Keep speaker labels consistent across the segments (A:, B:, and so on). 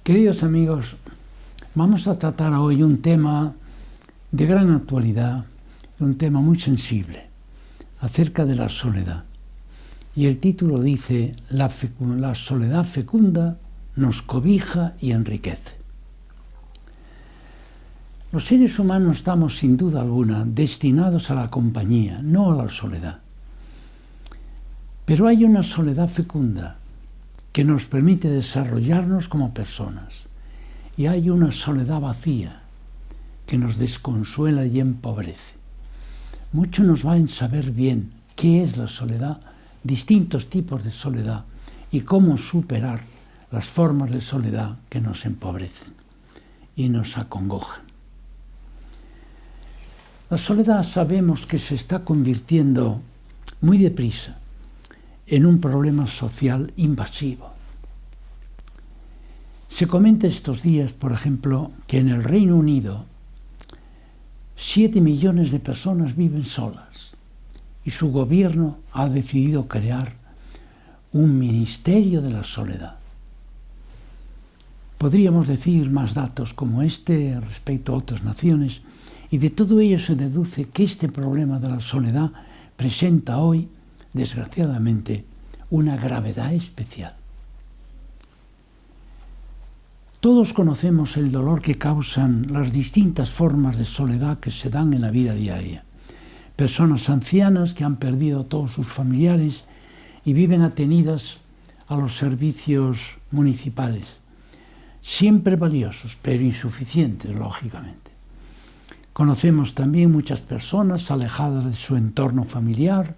A: Queridos amigos, vamos a tratar hoy un tema de gran actualidad, un tema muy sensible, acerca de la soledad. Y el título dice: la soledad fecunda nos cobija y enriquece. Los seres humanos estamos sin duda alguna destinados a la compañía, no a la soledad. Pero hay una soledad fecunda que nos permite desarrollarnos como personas. Y hay una soledad vacía que nos desconsuela y empobrece. Mucho nos va en saber bien qué es la soledad, distintos tipos de soledad y cómo superar las formas de soledad que nos empobrecen y nos acongojan. La soledad sabemos que se está convirtiendo muy deprisa en un problema social invasivo. Se comenta estos días, por ejemplo, que en el Reino Unido 7 millones de personas viven solas y su gobierno ha decidido crear un ministerio de la soledad. Podríamos decir más datos como este respecto a otras naciones, y de todo ello se deduce que este problema de la soledad presenta hoy, desgraciadamente, una gravedad especial. Todos conocemos el dolor que causan las distintas formas de soledad que se dan en la vida diaria. Personas ancianas que han perdido a todos sus familiares y viven atenidas a los servicios municipales, siempre valiosos, pero insuficientes, lógicamente. Conocemos también muchas personas alejadas de su entorno familiar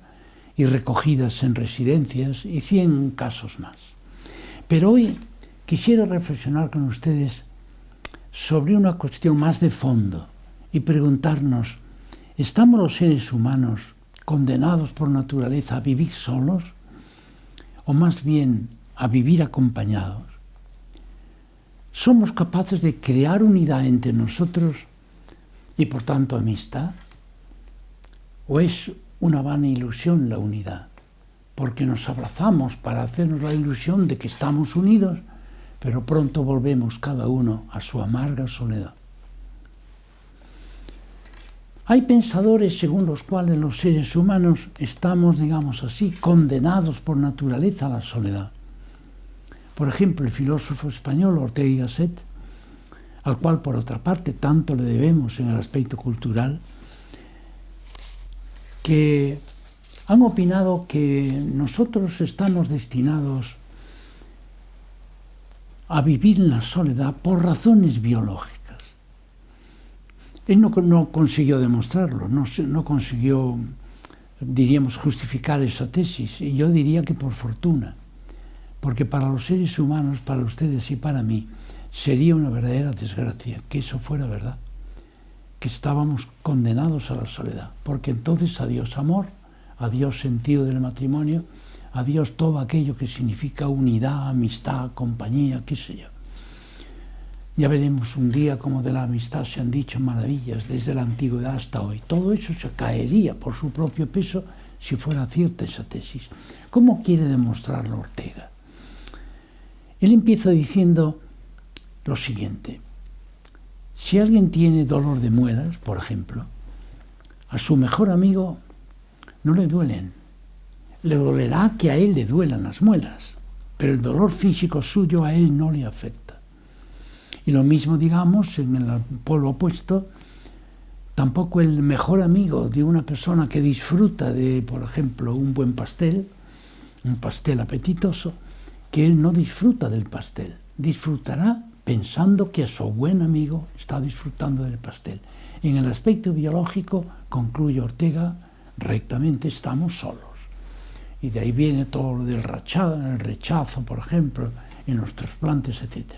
A: y recogidas en residencias, y 100 casos más. Pero hoy quisiera reflexionar con ustedes sobre una cuestión más de fondo y preguntarnos: ¿estamos los seres humanos condenados por naturaleza a vivir solos o más bien a vivir acompañados? ¿Somos capaces de crear unidad entre nosotros y por tanto amistad? ¿O es una vana ilusión la unidad? Porque nos abrazamos para hacernos la ilusión de que estamos unidos, pero pronto volvemos cada uno a su amarga soledad. Hay pensadores según los cuales los seres humanos estamos, digamos así, condenados por naturaleza a la soledad. Por ejemplo, el filósofo español Ortega y Gasset, al cual por otra parte tanto le debemos en el aspecto cultural, que han opinado que nosotros estamos destinados a vivir en la soledad por razones biológicas. Él no consiguió demostrarlo, no consiguió, diríamos, justificar esa tesis, y yo diría que por fortuna, porque para los seres humanos, para ustedes y para mí, sería una verdadera desgracia que eso fuera verdad, que estábamos condenados a la soledad, porque entonces adiós amor, adiós sentido del matrimonio, adiós todo aquello que significa unidad, amistad, compañía, qué sé yo. Ya veremos un día cómo de la amistad se han dicho maravillas desde la antigüedad hasta hoy. Todo eso se caería por su propio peso si fuera cierta esa tesis. ¿Cómo quiere demostrarlo Ortega? Él empieza diciendo lo siguiente: si alguien tiene dolor de muelas, por ejemplo, a su mejor amigo no le duelen. Le dolerá que a él le duelan las muelas, pero el dolor físico suyo a él no le afecta. Y lo mismo, digamos, en el polo opuesto, tampoco el mejor amigo de una persona que disfruta de, por ejemplo, un buen pastel, un pastel apetitoso, que él no disfruta del pastel. Disfrutará pensando que a su buen amigo está disfrutando del pastel. En el aspecto biológico, concluye Ortega, rectamente estamos solos. Y de ahí viene todo lo del rechazo, por ejemplo, en los trasplantes, etc.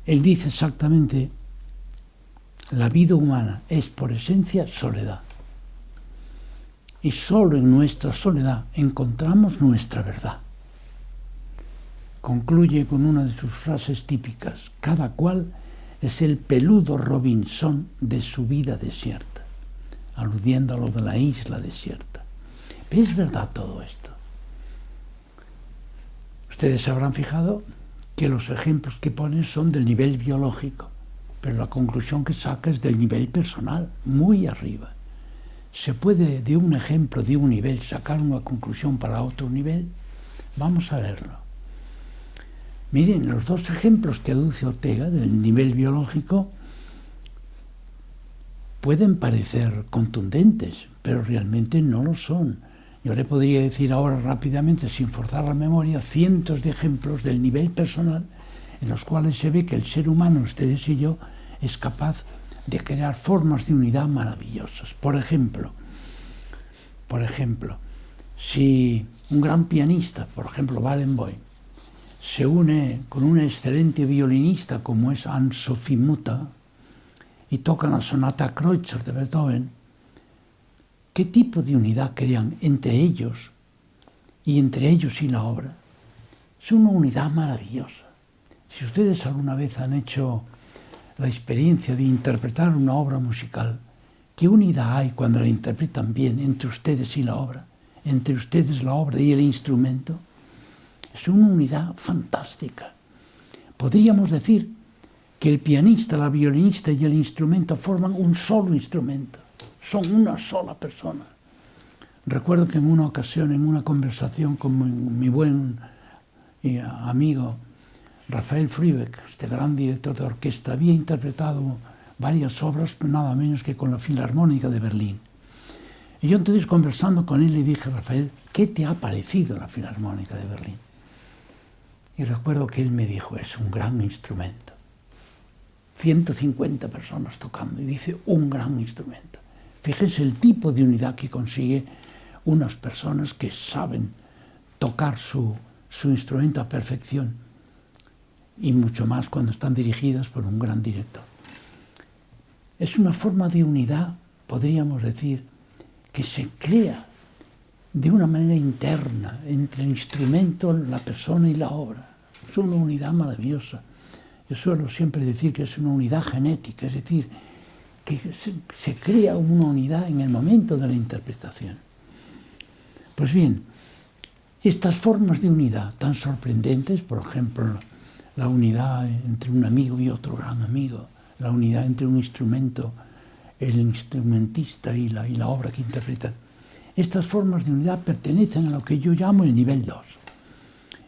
A: Él dice exactamente: la vida humana es por esencia soledad. Y solo en nuestra soledad encontramos nuestra verdad. Concluye con una de sus frases típicas: cada cual es el peludo Robinson de su vida desierta, aludiendo a lo de la isla desierta. ¿Es verdad todo esto? Ustedes se habrán fijado que los ejemplos que pone son del nivel biológico, pero la conclusión que saca es del nivel personal, muy arriba. ¿Se puede de un ejemplo, de un nivel, sacar una conclusión para otro nivel? Vamos a verlo. Miren, los dos ejemplos que aduce Ortega del nivel biológico pueden parecer contundentes, pero realmente no lo son. Yo le podría decir ahora rápidamente, sin forzar la memoria, cientos de ejemplos del nivel personal en los cuales se ve que el ser humano, ustedes y yo, es capaz de crear formas de unidad maravillosas. Por ejemplo, si un gran pianista, por ejemplo Barenboim, se une con una excelente violinista como es Anne-Sophie Mutter y tocan la sonata Kreutzer de Beethoven, ¿qué tipo de unidad crean entre ellos y la obra? Es una unidad maravillosa. Si ustedes alguna vez han hecho la experiencia de interpretar una obra musical, ¿qué unidad hay cuando la interpretan bien entre ustedes y la obra? Entre ustedes la obra y el instrumento. Es una unidad fantástica. Podríamos decir que el pianista, la violinista y el instrumento forman un solo instrumento. Son una sola persona. Recuerdo que en una ocasión, en una conversación con mi buen amigo Rafael Frübeck, este gran director de orquesta, había interpretado varias obras, nada menos que con la Filarmónica de Berlín. Y yo entonces, conversando con él, le dije: Rafael, ¿qué te ha parecido la Filarmónica de Berlín? Y recuerdo que él me dijo: es un gran instrumento. 150 personas tocando, y dice, un gran instrumento. Fíjense el tipo de unidad que consigue unas personas que saben tocar su instrumento a perfección, y mucho más cuando están dirigidas por un gran director. Es una forma de unidad, podríamos decir, que se crea de una manera interna entre el instrumento, la persona y la obra. Es una unidad maravillosa. Yo suelo siempre decir que es una unidad genética, es decir, que se crea una unidad en el momento de la interpretación. Pues bien, estas formas de unidad tan sorprendentes, por ejemplo, la unidad entre un amigo y otro gran amigo, la unidad entre un instrumento, el instrumentista y la obra que interpreta, estas formas de unidad pertenecen a lo que yo llamo el nivel 2.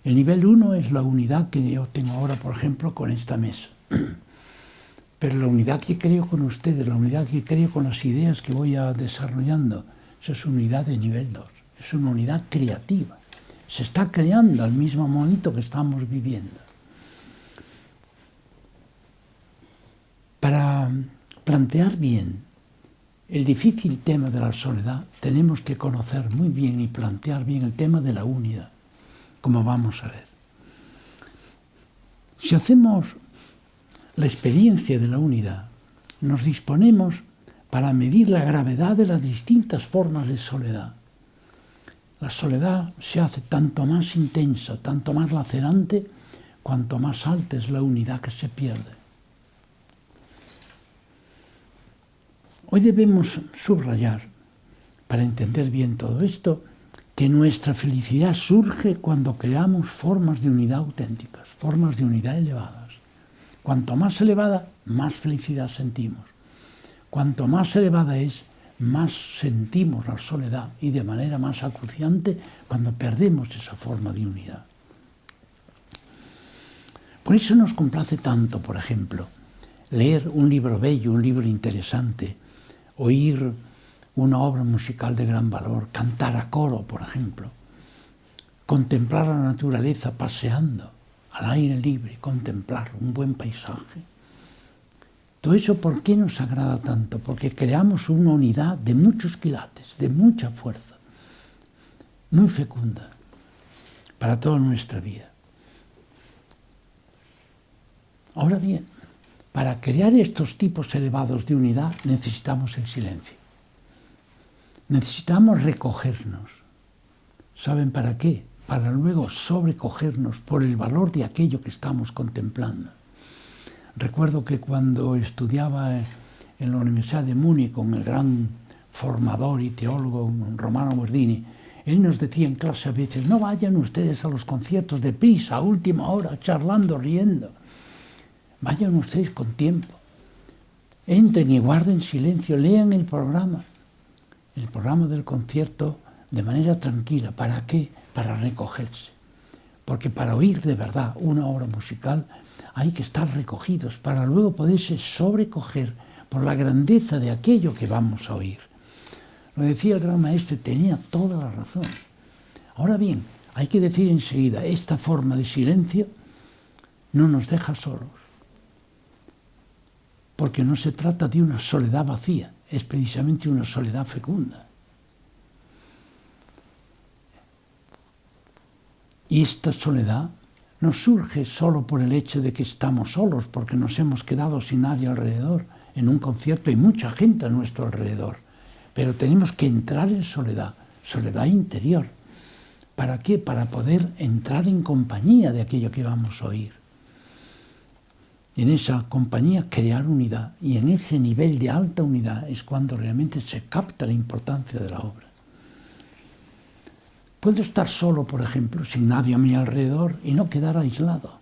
A: El nivel 1 es la unidad que yo tengo ahora, por ejemplo, con esta mesa. Pero la unidad que creo con ustedes, la unidad que creo con las ideas que voy desarrollando, esa es unidad de nivel 2. Es una unidad creativa. Se está creando al mismo momento que estamos viviendo. Para plantear bien el difícil tema de la soledad, tenemos que conocer muy bien y plantear bien el tema de la unidad, como vamos a ver. Si hacemos la experiencia de la unidad, nos disponemos para medir la gravedad de las distintas formas de soledad. La soledad se hace tanto más intensa, tanto más lacerante, cuanto más alta es la unidad que se pierde. Hoy debemos subrayar, para entender bien todo esto, que nuestra felicidad surge cuando creamos formas de unidad auténticas, formas de unidad elevadas. Cuanto más elevada, más felicidad sentimos. Cuanto más elevada es, más sentimos la soledad y de manera más acuciante cuando perdemos esa forma de unidad. Por eso nos complace tanto, por ejemplo, leer un libro bello, un libro interesante, oír una obra musical de gran valor, cantar a coro, por ejemplo, contemplar la naturaleza paseando al aire libre, contemplar un buen paisaje. Todo eso, ¿por qué nos agrada tanto? Porque creamos una unidad de muchos quilates, de mucha fuerza, muy fecunda para toda nuestra vida. Ahora bien, para crear estos tipos elevados de unidad necesitamos el silencio. Necesitamos recogernos. ¿Saben para qué? Para luego sobrecogernos por el valor de aquello que estamos contemplando. Recuerdo que cuando estudiaba en la Universidad de Múnich con el gran formador y teólogo Romano Guardini, Él nos decía en clase a veces, no vayan ustedes a los conciertos deprisa, a última hora, charlando, riendo. Vayan ustedes con tiempo. Entren y guarden silencio, lean el programa del concierto de manera tranquila. ¿Para qué? Para recogerse. Porque para oír de verdad una obra musical hay que estar recogidos para luego poderse sobrecoger por la grandeza de aquello que vamos a oír. Lo decía el gran maestro, tenía toda la razón. Ahora bien, hay que decir enseguida, esta forma de silencio no nos deja solos, porque no se trata de una soledad vacía, es precisamente una soledad fecunda. Y esta soledad no surge solo por el hecho de que estamos solos, porque nos hemos quedado sin nadie alrededor. En un concierto hay mucha gente a nuestro alrededor, pero tenemos que entrar en soledad, soledad interior. ¿Para qué? Para poder entrar en compañía de aquello que vamos a oír. En esa compañía crear unidad, y en ese nivel de alta unidad es cuando realmente se capta la importancia de la obra. Puedo estar solo, por ejemplo, sin nadie a mi alrededor y no quedar aislado,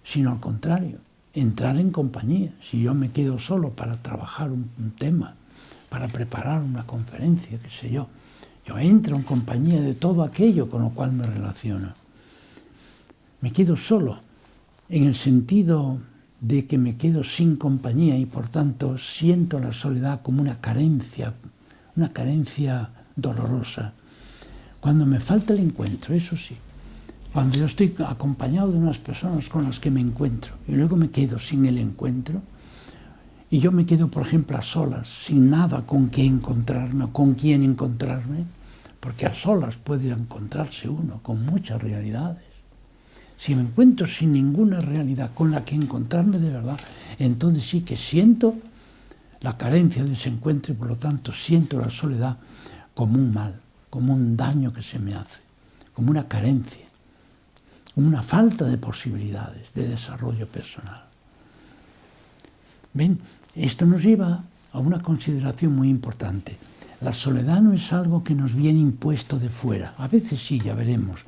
A: sino al contrario, entrar en compañía. Si yo me quedo solo para trabajar un tema, para preparar una conferencia, qué sé yo entro en compañía de todo aquello con lo cual me relaciono. Me quedo solo, en el sentido de que me quedo sin compañía y por tanto siento la soledad como una carencia dolorosa. Cuando me falta el encuentro, eso sí, cuando yo estoy acompañado de unas personas con las que me encuentro y luego me quedo sin el encuentro, y yo me quedo, por ejemplo, a solas, sin nada con qué encontrarme o con quién encontrarme, porque a solas puede encontrarse uno con muchas realidades. Si me encuentro sin ninguna realidad con la que encontrarme de verdad, entonces sí que siento la carencia de ese encuentro y por lo tanto siento la soledad como un mal, como un daño que se me hace, como una carencia, como una falta de posibilidades de desarrollo personal. ¿Ven? Esto nos lleva a una consideración muy importante. La soledad no es algo que nos viene impuesto de fuera. A veces sí, ya veremos.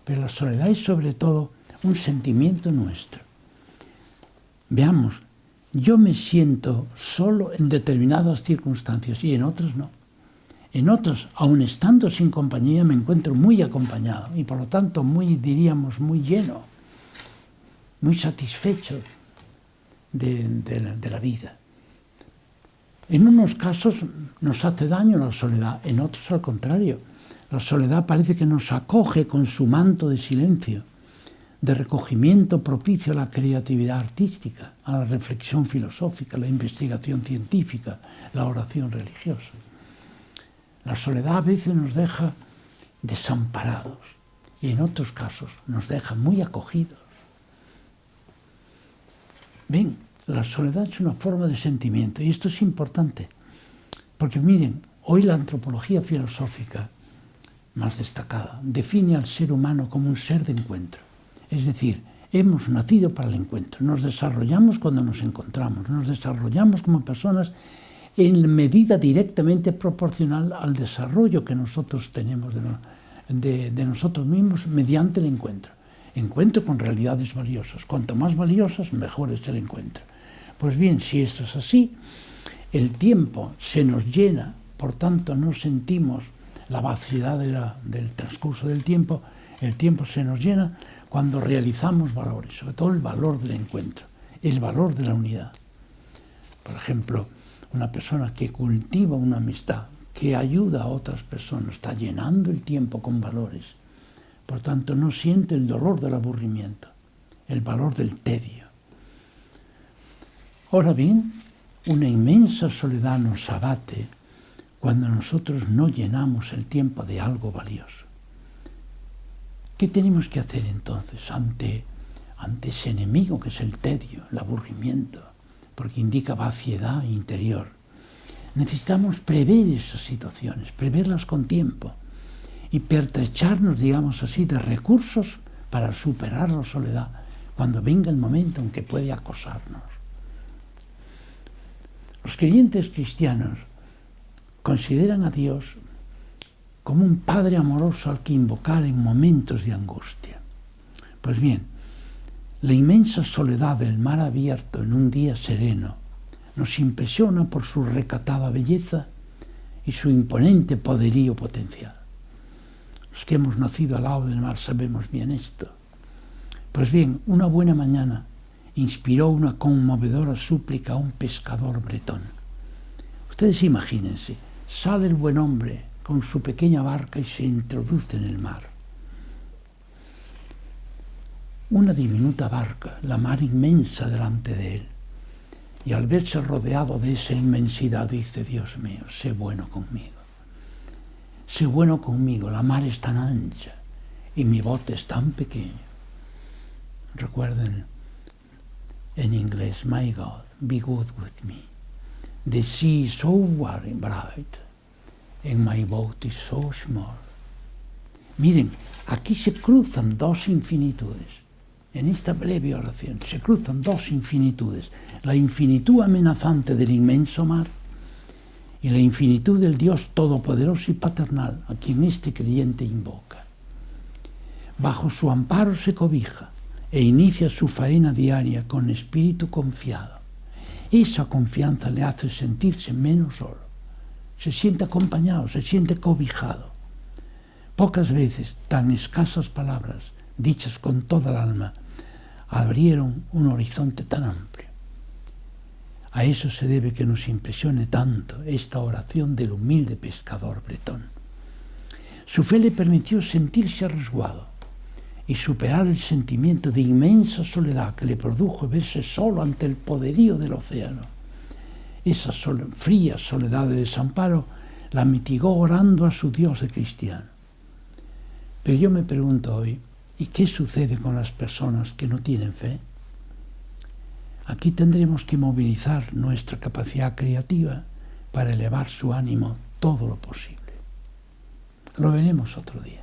A: Pero la soledad es sobre todo un sentimiento nuestro. Veamos, yo me siento solo en determinadas circunstancias y en otras no. En otras, aun estando sin compañía, me encuentro muy acompañado y por lo tanto muy lleno, muy satisfecho de la vida. En unos casos nos hace daño la soledad, en otros al contrario. La soledad parece que nos acoge con su manto de silencio, de recogimiento propicio a la creatividad artística, a la reflexión filosófica, la investigación científica, la oración religiosa. La soledad a veces nos deja desamparados y en otros casos nos deja muy acogidos. Ven, la soledad es una forma de sentimiento y esto es importante, porque miren, hoy la antropología filosófica más destacada define al ser humano como un ser de encuentro. Es decir, hemos nacido para el encuentro, nos desarrollamos cuando nos encontramos, nos desarrollamos como personas en medida directamente proporcional al desarrollo que nosotros tenemos de nosotros mismos mediante el encuentro. Encuentro con realidades valiosas. Cuanto más valiosas, mejor es el encuentro. Pues bien, si esto es así, el tiempo se nos llena, por tanto no sentimos la vaciedad del transcurso del tiempo, el tiempo se nos llena cuando realizamos valores, sobre todo el valor del encuentro, el valor de la unidad. Por ejemplo, una persona que cultiva una amistad, que ayuda a otras personas, está llenando el tiempo con valores. Por tanto, no siente el dolor del aburrimiento, el valor del tedio. Ahora bien, una inmensa soledad nos abate cuando nosotros no llenamos el tiempo de algo valioso. ¿Qué tenemos que hacer entonces ante ese enemigo que es el tedio, el aburrimiento? Porque indica vaciedad interior. Necesitamos prever esas situaciones, preverlas con tiempo y pertrecharnos, digamos así, de recursos para superar la soledad cuando venga el momento en que puede acosarnos. Los creyentes cristianos consideran a Dios como un padre amoroso al que invocar en momentos de angustia. Pues bien, la inmensa soledad del mar abierto en un día sereno nos impresiona por su recatada belleza y su imponente poderío potencial. Los que hemos nacido al lado del mar sabemos bien esto. Pues bien, una buena mañana inspiró una conmovedora súplica a un pescador bretón. Ustedes imagínense, sale el buen hombre con su pequeña barca y se introduce en el mar. Una diminuta barca, la mar inmensa delante de él. Y al verse rodeado de esa inmensidad dice: Dios mío, sé bueno conmigo. Sé bueno conmigo, la mar es tan ancha y mi bote es tan pequeño. Recuerden en inglés: My God, be good with me. The sea is so bright and my boat is so small. Miren, aquí se cruzan dos infinitudes. En esta breve oración se cruzan dos infinitudes: la infinitud amenazante del inmenso mar y la infinitud del Dios todopoderoso y paternal, a quien este creyente invoca. Bajo su amparo se cobija e inicia su faena diaria con espíritu confiado. Esa confianza le hace sentirse menos solo. Se siente acompañado, se siente cobijado. Pocas veces tan escasas palabras, dichas con toda el alma, abrieron un horizonte tan amplio. A eso se debe que nos impresione tanto esta oración del humilde pescador bretón. Su fe le permitió sentirse arresguado y superar el sentimiento de inmensa soledad que le produjo verse solo ante el poderío del océano. Esa fría soledad de desamparo la mitigó orando a su Dios de cristiano. Pero yo me pregunto hoy, ¿y qué sucede con las personas que no tienen fe? Aquí tendremos que movilizar nuestra capacidad creativa para elevar su ánimo todo lo posible. Lo veremos otro día.